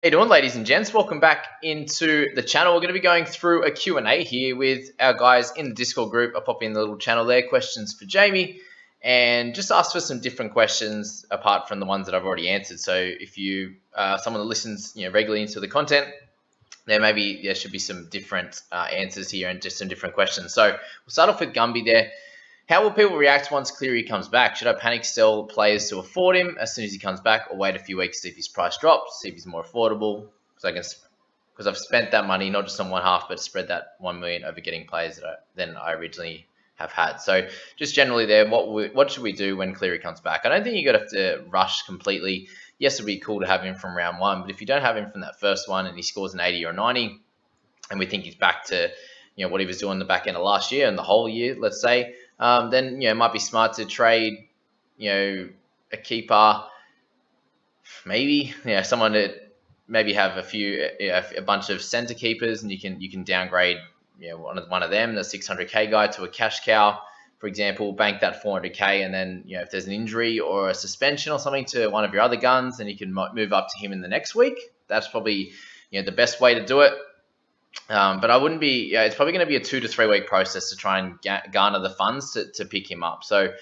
How you doing, ladies and gents? Welcome back into the channel. We're going to be going through a Q&A here with our guys in the Discord group. I'll pop in the little channel there, questions for Jamie, and just ask for some different questions apart from the ones that I've already answered. So if you someone that listens regularly into the content, there should be some different answers here and just some different questions. So we'll start off with Gumby there. How will people react once Cleary comes back? Should I panic sell players to afford him as soon as he comes back, or wait a few weeks to see if his price drops, see if he's more affordable? Because I've spent that money not just on one half, but spread that 1 million over getting players than I originally have had. So just generally there, what should we do when Cleary comes back? I don't think you're gonna have to rush completely. Yes, it'd be cool to have him from round one, but if you don't have him from that first one and he scores an 80 or a 90, and we think he's back to what he was doing the back end of last year and the whole year, let's say. Then it might be smart to trade, a keeper, maybe someone to maybe have a bunch of center keepers, and you can downgrade one of them, the 600k guy, to a cash cow, for example. Bank that 400k, and then if there's an injury or a suspension or something to one of your other guns, then you can move up to him in the next week. That's probably the best way to do it. But I wouldn't be. It's probably going to be a 2 to 3 week process to try and garner the funds to pick him up. So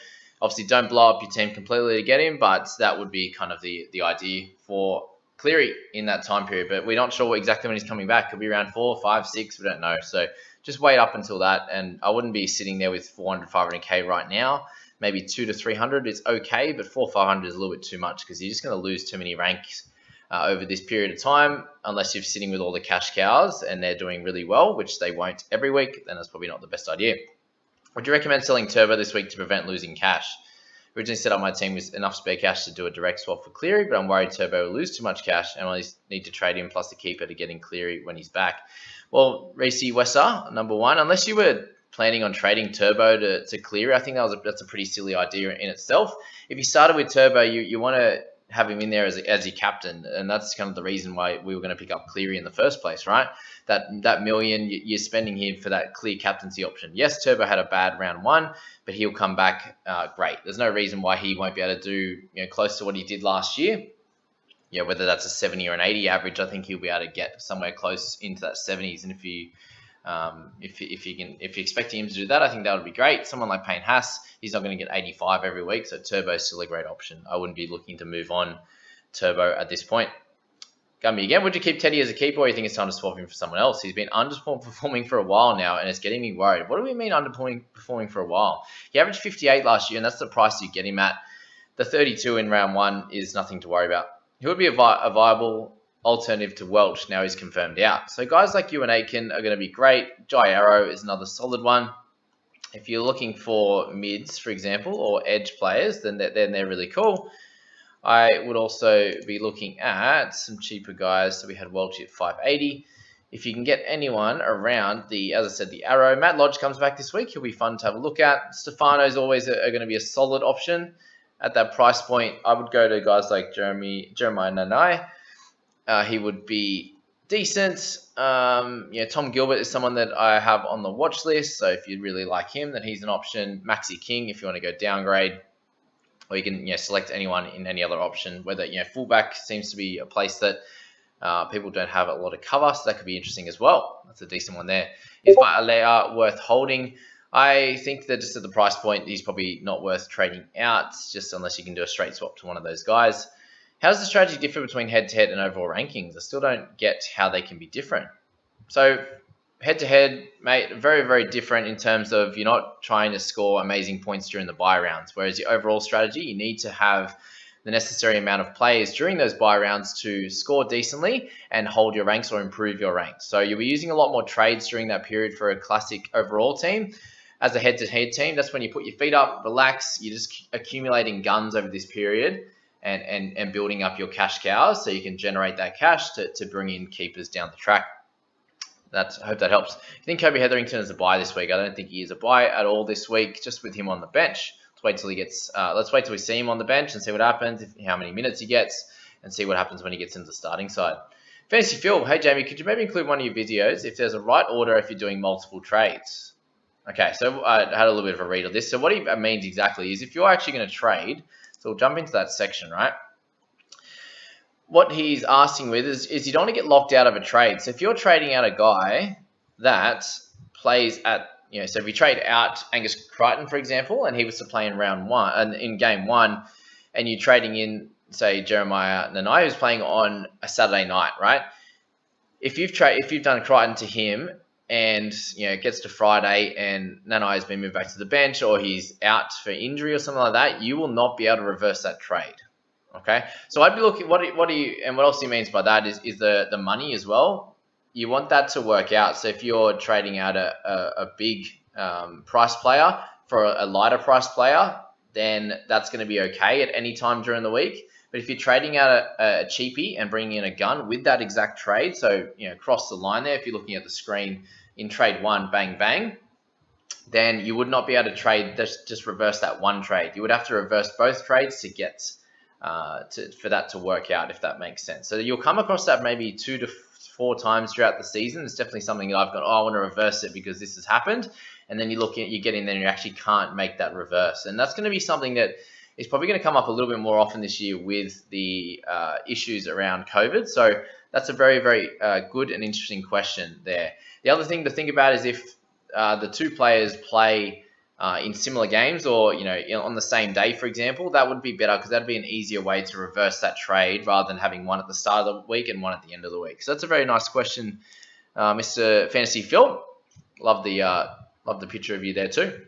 obviously, don't blow up your team completely to get him, but that would be kind of the idea for Cleary in that time period. But we're not sure exactly when he's coming back. Could be around 4, 5, 6. We don't know. So just wait up until that. And I wouldn't be sitting there with 400, 500k right now. Maybe 2 to 300 is okay, but 4, 500 is a little bit too much because you're just going to lose too many ranks over this period of time, unless you're sitting with all the cash cows and they're doing really well, which they won't every week. Then that's probably not the best idea. Would you recommend selling Turbo this week to prevent losing cash? Originally set up my team with enough spare cash to do a direct swap for Cleary, but I'm worried Turbo will lose too much cash and I need to trade him plus the keeper to get in Cleary when he's back. Well, Reese Wesser, number one, unless you were planning on trading Turbo to Cleary, I think that's a pretty silly idea in itself. If you started with Turbo, you want to have him in there as your captain, and that's kind of the reason why we were going to pick up Cleary in the first place, right? That million you're spending here for that clear captaincy option. Yes, Turbo had a bad round one, but he'll come back great. There's no reason why he won't be able to do close to what he did last year. Whether that's a 70 or an 80 average, I think he'll be able to get somewhere close into that 70s. And if you expect him to do that, I think that would be great. Someone like Payne Haas, he's not going to get 85 every week, so Turbo is still a great option. I wouldn't be looking to move on Turbo at this point. Gumby again, would you keep Teddy as a keeper, or you think it's time to swap him for someone else? He's been underperforming for a while now, and it's getting me worried. What do we mean underperforming for a while? He averaged 58 last year, and that's the price you get him at. The 32 in round one is nothing to worry about. He would be a viable alternative to Welch. Now he's confirmed out. So guys like you and Aiken are going to be great. Jai Arrow is another solid one. If you're looking for mids, for example, or edge players, then they're really cool. I would also be looking at some cheaper guys. So we had Welch at 580. If you can get anyone around as I said, the Arrow. Matt Lodge comes back this week. He'll be fun to have a look at. Stefano's always are going to be a solid option. At that price point, I would go to guys like Jeremiah Nanai. He would be decent. Tom Gilbert is someone that I have on the watch list. So if you really like him, then he's an option. Maxi King, if you want to go downgrade, or you can select anyone in any other option. Whether fullback seems to be a place that people don't have a lot of cover, so that could be interesting as well. That's a decent one there. Is Alea worth holding? I think that just at the price point, he's probably not worth trading out, just unless you can do a straight swap to one of those guys. How does the strategy differ between head-to-head and overall rankings? I still don't get how they can be different. So head-to-head, mate, very, very different in terms of you're not trying to score amazing points during the bye rounds, whereas your overall strategy, you need to have the necessary amount of players during those bye rounds to score decently and hold your ranks or improve your ranks. So you'll be using a lot more trades during that period for a classic overall team. As a head-to-head team, that's when you put your feet up, relax, you're just accumulating guns over this period and building up your cash cows so you can generate that cash to bring in keepers down the track. I hope that helps. I think Kobe Hetherington is a buy this week. I don't think he is a buy at all this week, just with him on the bench. Let's wait till we see him on the bench and see what happens, how many minutes he gets, and see what happens when he gets into the starting side. Fantasy Phil, hey Jamie, could you maybe include one of your videos if there's a right order if you're doing multiple trades? Okay, so I had a little bit of a read of this. So what he means exactly is if you're actually going to trade, so we'll jump into that section, right? what he's asking with is you don't want to get locked out of a trade. So if you're trading out a guy that plays at, so if you trade out Angus Crichton, for example, and he was to play in round one and in game one, and you're trading in, say, Jeremiah Nanai, who's playing on a Saturday night, right? If you've done Crichton to him and it gets to Friday and Nanai has been moved back to the bench or he's out for injury or something like that, you will not be able to reverse that trade. Okay, so I'd be looking. What do you and what else he means by that is the money as well. You want that to work out. So if you're trading out a big price player for a lighter price player, then that's going to be okay at any time during the week. But if you're trading out a cheapie and bringing in a gun with that exact trade, so cross the line there. If you're looking at the screen in trade one, bang bang, then you would not be able to trade just reverse that one trade. You would have to reverse both trades to get for that to work out, if that makes sense. So you'll come across that maybe 2 to 4 times throughout the season. It's definitely something that I've got, I want to reverse it because this has happened. And then you get in there and you actually can't make that reverse. And that's going to be something that is probably going to come up a little bit more often this year with the issues around COVID. So that's a very, very good and interesting question there. The other thing to think about is if the two players play in similar games or on the same day, for example, that would be better because that'd be an easier way to reverse that trade rather than having one at the start of the week and one at the end of the week. So that's a very nice question, Mr. Fantasy Phil. Love the picture of you there too.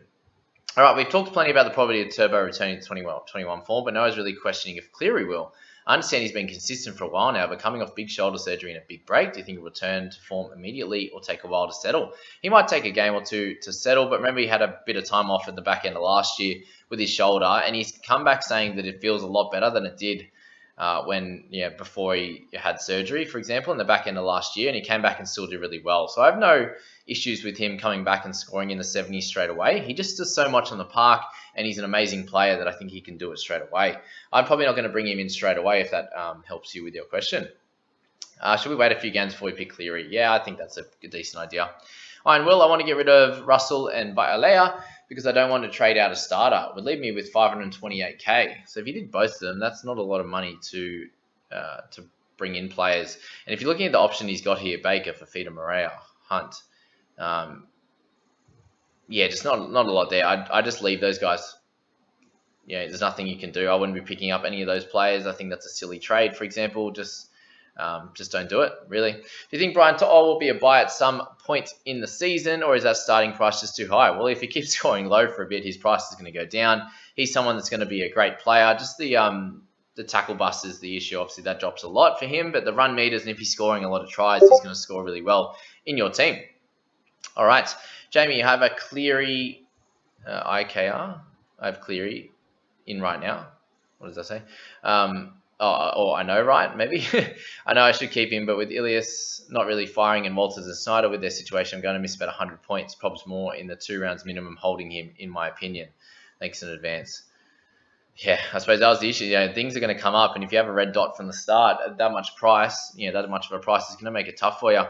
All right, we've talked plenty about the probability of Turbo returning to 21 form, but Noah's really questioning if Cleary will. I understand he's been consistent for a while now, but coming off big shoulder surgery and a big break, do you think he'll return to form immediately or take a while to settle? He might take a game or two to settle, but remember he had a bit of time off at the back end of last year with his shoulder, and he's come back saying that it feels a lot better than it did before he had surgery, for example, in the back end of last year, and he came back and still did really well. So I have no issues with him coming back and scoring in the 70s straight away. He just does so much on the park, and he's an amazing player that I think he can do it straight away. I'm probably not going to bring him in straight away if that helps you with your question. Should we wait a few games before we pick Cleary? Yeah, I think that's a decent idea. I want to get rid of Russell and Bailea because I don't want to trade out a starter. It would leave me with 528k. So if you did both of them, that's not a lot of money to bring in players. And if you're looking at the option he's got here, Baker, Fafita, Morea, Hunt, just not a lot there. I just leave those guys. There's nothing you can do. I wouldn't be picking up any of those players. I think that's a silly trade, for example. Just don't do it, really. Do you think Brian To'o will be a buy at some point in the season, or is that starting price just too high? Well, if he keeps scoring low for a bit, his price is going to go down. He's someone that's going to be a great player. Just the tackle bust is the issue. Obviously, that drops a lot for him, but the run meters, and if he's scoring a lot of tries, he's going to score really well in your team. All right, Jamie, you have a Cleary IKR. I have Cleary in right now. What does that say? I know, right? Maybe. I know I should keep him, but with Ilias not really firing and Walters and Snyder with their situation, I'm going to miss about 100 points, probably more in the 2 rounds minimum holding him, in my opinion. Thanks in advance. Yeah, I suppose that was the issue. Things are going to come up, and if you have a red dot from the start at that much price, that much of a price is going to make it tough for you.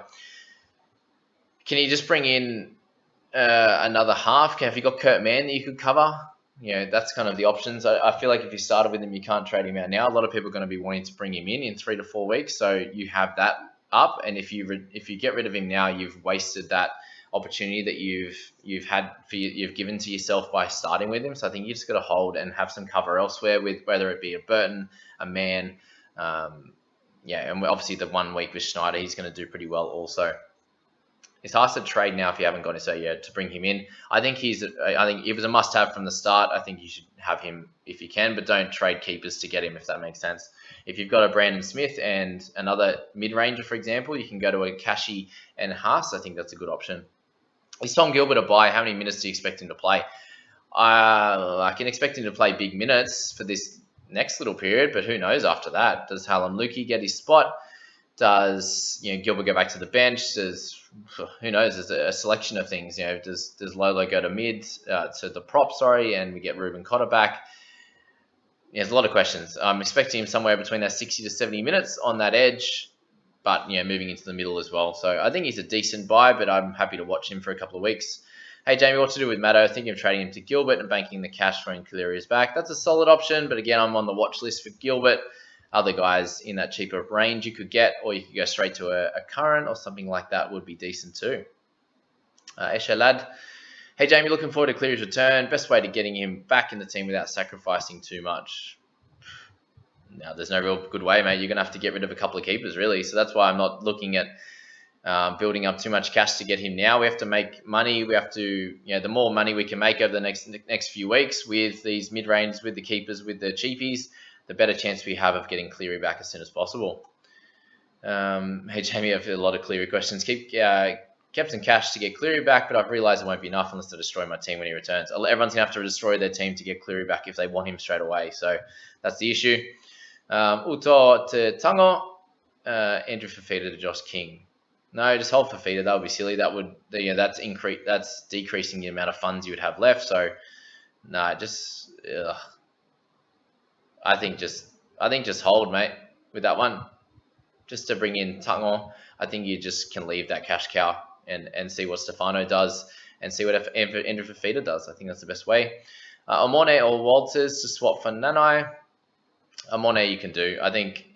Can you just bring in another half? Have you got Kurt Mann that you could cover? That's kind of the options. I feel like if you started with him, you can't trade him out now. A lot of people are going to be wanting to bring him in 3 to 4 weeks, so you have that up. And if you get rid of him now, you've wasted that opportunity that you've given to yourself by starting with him. So I think you just got to hold and have some cover elsewhere, with whether it be a Burton, a Mann, and obviously the 1 week with Schneider, he's going to do pretty well also. It's hard to trade now if you haven't got it. So to bring him in, I think it was a must-have from the start. I think you should have him if you can, but don't trade keepers to get him, if that makes sense. If you've got a Brandon Smith and another mid-ranger, for example, you can go to a Kashi and Haas. I think that's a good option. Is Tom Gilbert a buy? How many minutes do you expect him to play? I can expect him to play big minutes for this next little period, but who knows after that? Does Hallam Lukey get his spot? Does Gilbert go back to the bench? Who knows? There's a selection of things. Does Lolo go to mid to the prop? And we get Ruben Cotter back. There's a lot of questions. I'm expecting him somewhere between that 60 to 70 minutes on that edge, but moving into the middle as well. So I think he's a decent buy, but I'm happy to watch him for a couple of weeks. Hey Jamie, what to do with Maddo? Thinking of trading him to Gilbert and banking the cash for when Cleary is back. That's a solid option, but again, I'm on the watch list for Gilbert. other guys in that cheaper range you could get, or you could go straight to a current or something like that would be decent too. Eshe Lad. Hey Jamie, looking forward to Cleary's return. Best way to getting him back in the team without sacrificing too much. Now, there's no real good way, mate. You're going to have to get rid of a couple of keepers, really. So that's why I'm not looking at building up too much cash to get him now. We have to make money. We have to, the more money we can make over the next few weeks with these mid-range, with the keepers, with the cheapies, the better chance we have of getting Cleary back as soon as possible. Hey, Jamie, I've had a lot of Cleary questions. Kept some cash to get Cleary back, but I've realized it won't be enough unless I destroy my team when he returns. Everyone's going to have to destroy their team to get Cleary back if they want him straight away. So that's the issue. Uto to Tango, Andrew Fafita to Josh King. No, just hold Fafita. That would be silly. That would, that's decreasing the amount of funds you would have left. So, no, I think just hold, mate, with that one. Just to bring in Tango, I think you just can leave that cash cow and see what Stefano does and see what Andrew Fafita does. I think that's the best way. Amone or Walters to swap for Nanai. Amone you can do. I think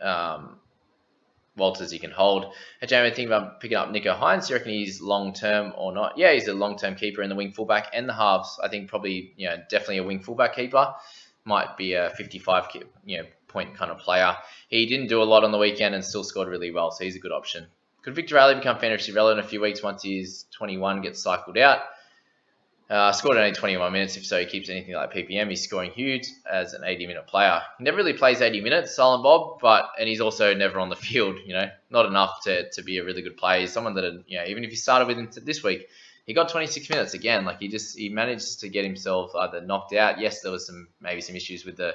Walters you can hold. Hey Jamie, I think about picking up Nico Hines. Do you reckon he's long-term or not? Yeah, he's a long-term keeper in the wing fullback and the halves. I think probably, definitely a wing fullback keeper. Might be a 55 point kind of player. He didn't do a lot on the weekend and still scored really well, so he's a good option. Could Victor Ali become fantasy relevant in a few weeks once his 21 gets cycled out? Scored only 21 minutes. If so, he keeps anything like PPM. He's scoring huge as an 80-minute player. He never really plays 80 minutes, Silent Bob, and he's also never on the field. Not enough to be a really good player. He's someone that, even if you started with him this week, he got 26 minutes again. Like he managed to get himself either knocked out. Yes, there was maybe some issues with the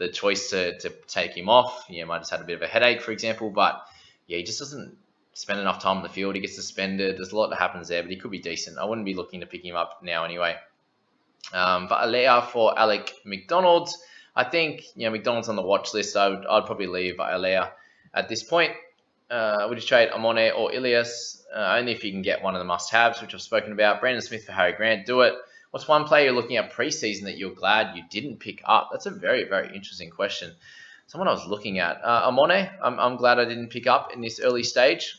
choice to take him off. Might have had a bit of a headache, for example. But he just doesn't spend enough time on the field. He gets suspended. There's a lot that happens there, but he could be decent. I wouldn't be looking to pick him up now anyway. But Alea for Alec McDonald. I think McDonald's on the watch list. I'd probably leave Alea at this point. Would you trade Amone or Ilias? Only if you can get one of the must-haves, which I've spoken about. Brandon Smith for Harry Grant. Do it. What's one player you're looking at preseason that you're glad you didn't pick up? That's a very, very interesting question. Someone I was looking at. Amone, I'm glad I didn't pick up in this early stage.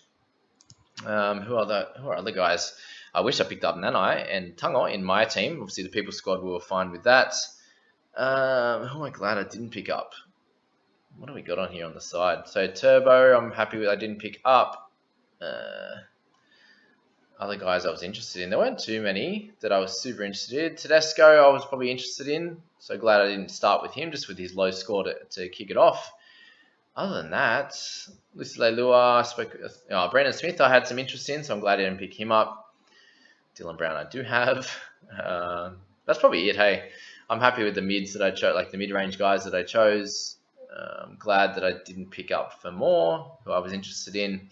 Who are other guys? I wish I picked up Nanai and Tango in my team. Obviously, the People Squad, we were fine with that. Who am I glad I didn't pick up? What do we got on here on the side? So Turbo, I'm happy with. I didn't pick up. Other guys I was interested in. There weren't too many that I was super interested in. Tedesco, I was probably interested in. So glad I didn't start with him, just with his low score to kick it off. Other than that, Lucy Leilua, Brandon Smith I had some interest in, so I'm glad I didn't pick him up. Dylan Brown I do have. That's probably it, hey. I'm happy with the mids that I chose, like the mid-range guys that I chose. I'm glad that I didn't pick up for more, who I was interested in.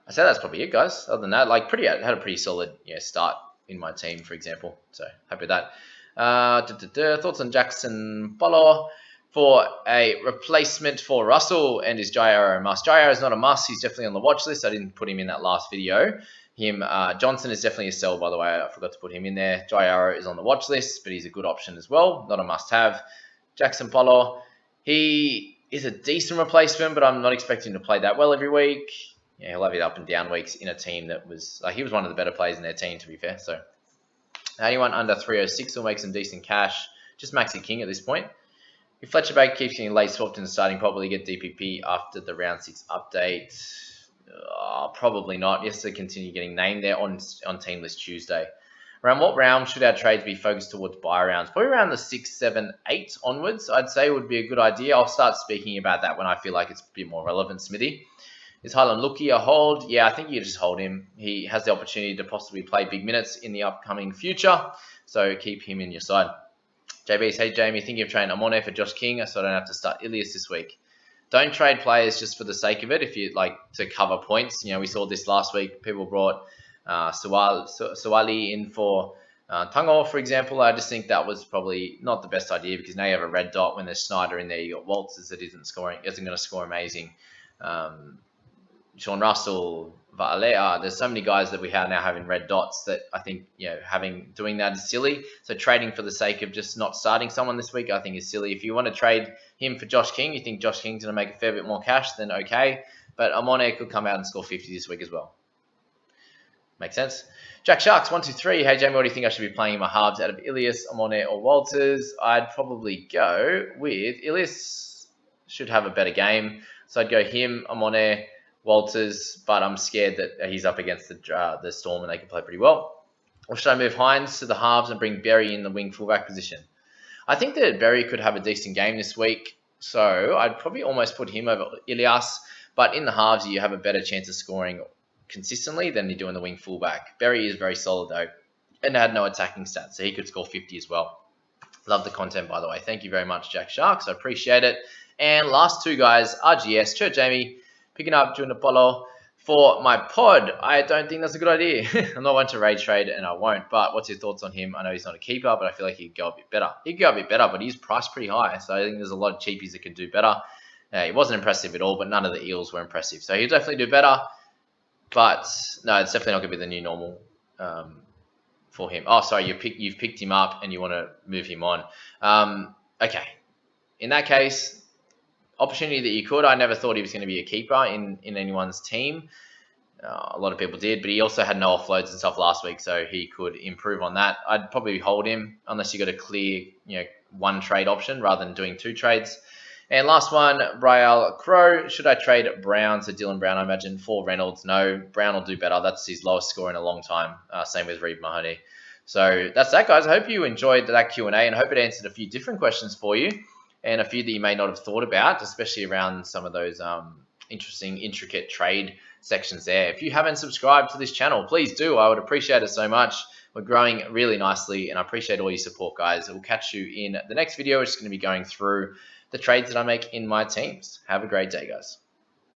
I say that's probably it, guys. Other than that, I had a pretty solid start in my team, for example. So happy with that. Thoughts on Jackson Bolo for a replacement for Russell, and is Jairo a must? Jairo is not a must. He's definitely on the watch list. I didn't put him in that last video. Johnson is definitely a sell, by the way. I forgot to put him in there. Jairo is on the watch list, but he's a good option as well. Not a must-have. Jackson Polo, he is a decent replacement, but I'm not expecting him to play that well every week. He'll have it up and down weeks in a team that was he was one of the better players in their team, to be fair. So anyone under 306 will make some decent cash. Just Maxi King at this point. If Fletcher Baker keeps getting late swapped and starting, probably get DPP after the round 6 update. Probably not. He has to continue getting named there on Team List Tuesday. Around what round should our trades be focused towards buy rounds? Probably around the 6, 7, 8 onwards, I'd say would be a good idea. I'll start speaking about that when I feel like it's a bit more relevant, Smithy. Is Highland Lookie a hold? Yeah, I think you just hold him. He has the opportunity to possibly play big minutes in the upcoming future, so keep him in your side. JB's, hey Jamie, thinking of trading Amone for Josh King, so I don't have to start Ilias this week. Don't trade players just for the sake of it if you like to cover points. We saw this last week. People brought Suwali in for Tango, for example. I just think that was probably not the best idea because now you have a red dot when there's Snyder in there. You got Walters that isn't going to score amazing. Sean Russell, Valea. There's so many guys that we are now having red dots that I think, doing that is silly. So trading for the sake of just not starting someone this week, I think is silly. If you want to trade him for Josh King, you think Josh King's going to make a fair bit more cash, then okay. But Amone could come out and score 50 this week as well. Makes sense. Jack Sharks 123. Hey Jamie, what do you think I should be playing in my halves out of Ilias, Amone, or Walters? I'd probably go with Ilias. Should have a better game, so I'd go him, Amone, Walters. But I'm scared that he's up against the Storm and they can play pretty well. Or should I move Hines to the halves and bring Berry in the wing fullback position? I think that Berry could have a decent game this week, so I'd probably almost put him over Ilias. But in the halves, you have a better chance of scoring consistently than you do in the wing fullback. Berry is very solid though, and had no attacking stats, so he could score 50 as well. Love the content, by the way. Thank you very much, Jack Sharks. I appreciate it. And last two guys, RGS, Church Jamie, picking up June Apollo for my pod. I don't think that's a good idea. I'm not one to raid trade, and I won't. But what's your thoughts on him? I know he's not a keeper, but I feel like he could go a bit better. He could go a bit better, but he's priced pretty high, so I think there's a lot of cheapies that could do better. He wasn't impressive at all, but none of the Eels were impressive. So he'll definitely do better. But no, it's definitely not going to be the new normal for him. Oh, sorry, you've picked him up and you want to move him on. Okay. In that case, opportunity that you could. I never thought he was going to be a keeper in anyone's team. A lot of people did, but he also had no offloads and stuff last week, so he could improve on that. I'd probably hold him unless you got a clear, one trade option rather than doing two trades. And last one, Brial Crow. Should I trade Brown to Dylan Brown? I imagine for Reynolds. No, Brown will do better. That's his lowest score in a long time. Same with Reed Mahoney. So that's that, guys. I hope you enjoyed that Q&A and I hope it answered a few different questions for you and a few that you may not have thought about, especially around some of those interesting, intricate trade sections there. If you haven't subscribed to this channel, please do. I would appreciate it so much. We're growing really nicely and I appreciate all your support, guys. We'll catch you in the next video, which is going to be going through the trades that I make in my teams. Have a great day, guys.